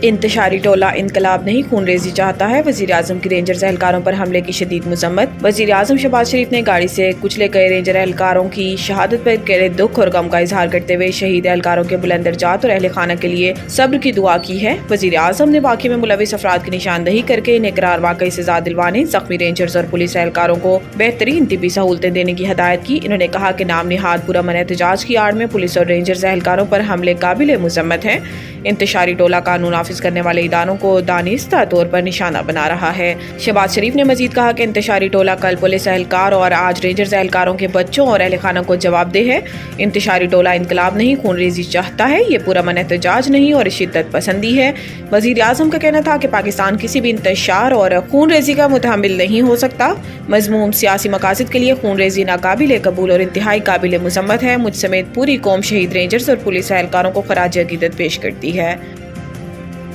انتشاری ٹولہ انقلاب نہیں خون ریزی چاہتا ہے، وزیر اعظم کی رینجرز اہلکاروں پر حملے کی شدید مذمت۔ وزیر اعظم شہباز شریف نے گاڑی سے کچلے گئے رینجر اہلکاروں کی شہادت پر گہرے دکھ اور غم کا اظہار کرتے ہوئے شہید اہلکاروں کے بلند درجات اور اہل خانہ کے لیے صبر کی دعا کی ہے۔ وزیر اعظم نے واقعے میں ملوث افراد کی نشاندہی کر کے انہیں قرار واقعی سزا دلوانے، زخمی رینجرز اور پولیس اہلکاروں کو بہترین طبی سہولتیں دینے کی ہدایت کی۔ انہوں نے کہا کہ نام نہاد پرامن احتجاج کی آڑ میں پولیس اور رینجرز اہلکاروں پر حملے قابل مذمت ہیں۔ انتشاری ٹولہ قانون نافذ کرنے والے اداروں کو دانستہ طور پر نشانہ بنا رہا ہے۔ شہباز شریف نے مزید کہا کہ انتشاری ٹولہ کل پولیس اہلکار اور آج رینجرز اہلکاروں کے بچوں اور اہل خانہ کو جواب دہ ہے۔ انتشاری ٹولہ انقلاب نہیں خون ریزی چاہتا ہے، یہ پرامن احتجاج نہیں اور شدت پسندی ہے۔ وزیر اعظم کا کہنا تھا کہ پاکستان کسی بھی انتشار اور خون ریزی کا متحمل نہیں ہو سکتا۔ مذموم سیاسی مقاصد کے لیے خون ریزی ناقابل قبول اور انتہائی قابل مذمت ہے۔ مجھ سمیت پوری قوم شہید رینجرز اور پولیس اہلکاروں کو خراج عقیدت پیش کرتی ہے۔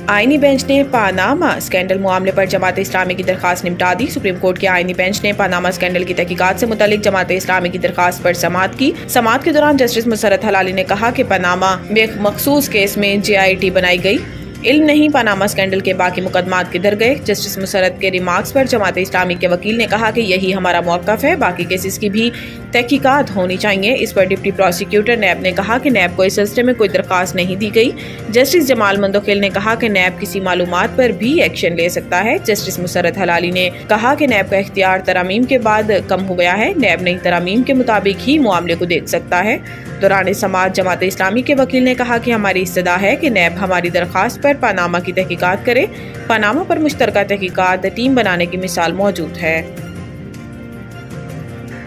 آئینی بینچ نے پاناما اسکینڈل معاملے پر جماعت اسلامی کی درخواست نمٹا دی۔ سپریم کورٹ کے آئینی بینچ نے پاناما اسکینڈل کی تحقیقات سے متعلق جماعت اسلامی کی درخواست پر سماعت کی۔ سماعت کے دوران جسٹس مسرت حلالی نے کہا کہ پاناما میں مخصوص کیس میں JIT بنائی گئی، علم نہیں پاناما اسکینڈل کے باقی مقدمات کدھر گئے۔ جسٹس مسرت کے ریمارکس پر جماعت اسلامی کے وکیل نے کہا کہ یہی ہمارا موقف ہے، باقی کیسز کی بھی تحقیقات ہونی چاہیے۔ اس پر ڈپٹی پروسیکیوٹر نیب نے کہا کہ نیب کو اس سلسلے میں کوئی درخواست نہیں دی گئی۔ جسٹس جمال مندوخیل نے کہا کہ نیب کسی معلومات پر بھی ایکشن لے سکتا ہے۔ جسٹس مسرت حلالی نے کہا کہ نیب کا اختیار ترامیم کے بعد کم ہو گیا ہے، نیب نئی ترامیم کے مطابق ہی معاملے کو دیکھ سکتا ہے۔ دوران سماعت جماعت اسلامی کے وکیل نے کہا کہ ہماری استدعا ہے کہ نیب ہماری درخواست پر پاناما کی تحقیقات کرے۔ پاناما پر مشترکہ تحقیقات ٹیم بنانے کی مثال موجود ہے۔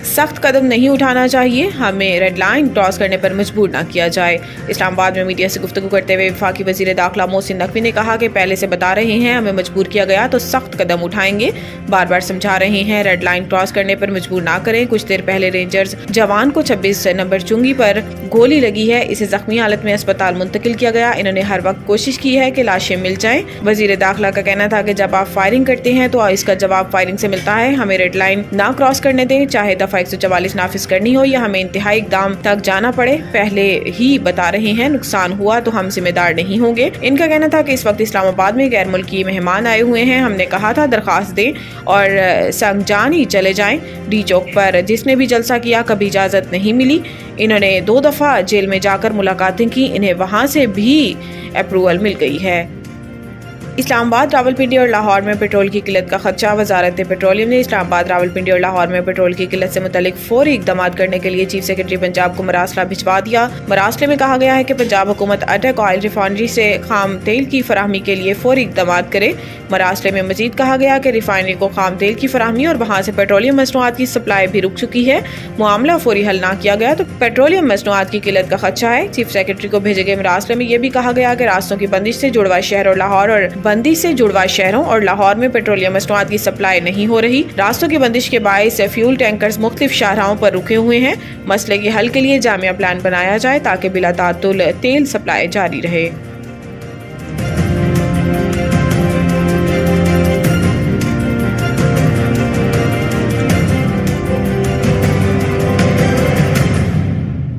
سخت قدم نہیں اٹھانا چاہیے، ہمیں ریڈ لائن کراس کرنے پر مجبور نہ کیا جائے۔ اسلام آباد میں میڈیا سے گفتگو کرتے ہوئے وفاقی وزیر داخلہ محسن نقوی نے کہا کہ پہلے سے بتا رہے ہیں ہمیں مجبور کیا گیا تو سخت قدم اٹھائیں گے، بار بار سمجھا رہے ہیں ریڈ لائن کراس کرنے پر مجبور نہ کریں۔ کچھ دیر پہلے رینجرز جوان کو 26 نمبر چنگی پر گولی لگی ہے، اسے زخمی حالت میں اسپتال منتقل کیا گیا۔ انہوں نے ہر وقت کوشش کی ہے کہ لاشیں مل جائیں۔ وزیر داخلہ کا کہنا تھا کہ جب آپ فائرنگ کرتے ہیں تو اس کا جواب فائرنگ سے ملتا ہے، ہمیں ریڈ لائن نہ کراس کرنے دیں، چاہے دفعہ 144 نافذ کرنی ہو یا ہمیں انتہائی اقدام تک جانا پڑے۔ پہلے ہی بتا رہے ہیں نقصان ہوا تو ہم ذمہ دار نہیں ہوں گے۔ ان کا کہنا تھا کہ اس وقت اسلام آباد میں غیر ملکی مہمان آئے ہوئے ہیں، ہم نے کہا تھا درخواست دیں اور سنگجانی چلے جائیں۔ ڈی چوک پر جس نے بھی جلسہ کیا کبھی اجازت نہیں ملی۔ انہوں نے 2 دفعہ جیل میں جا کر ملاقاتیں کی، انہیں وہاں سے بھی اپروول مل گئی ہے۔ اسلام آباد، راولپنڈی اور لاہور میں پیٹرول کی قلت کا خدشہ۔ وزارت پیٹرولیم نے اسلام آباد، راولپنڈی اور لاہور میں پیٹرول کی قلت سے متعلق فوری اقدامات کرنے کے لیے چیف سیکرٹری پنجاب کو مراسلہ بھجوا دیا۔ مراسلے میں کہا گیا ہے کہ پنجاب حکومت اٹک آئل ریفائنری سے خام تیل کی فراہمی کے لیے فوری اقدامات کرے۔ مراسلے میں مزید کہا گیا کہ ریفائنری کو خام تیل کی فراہمی اور وہاں سے پیٹرولیم مصنوعات کی سپلائی بھی رک چکی ہے، معاملہ فوری حل نہ کیا گیا تو پیٹرولیم مصنوعات کی قلت کا خدشہ ہے۔ چیف سیکرٹری کو بھیجے گئے مراسلے میں یہ بھی کہا گیا کہ راستوں کی بندش سے جڑواں شہر اور لاہور اور بندی سے جڑواں شہروں اور لاہور میں پیٹرولیم مصنوعات کی سپلائی نہیں ہو رہی۔ راستوں کی بندش کے باعث فیول ٹینکرز مختلف شاہراہوں پر رکے ہوئے ہیں۔ مسئلے کے حل کے لیے جامع پلان بنایا جائے تاکہ بلا تعطل تیل سپلائی جاری رہے۔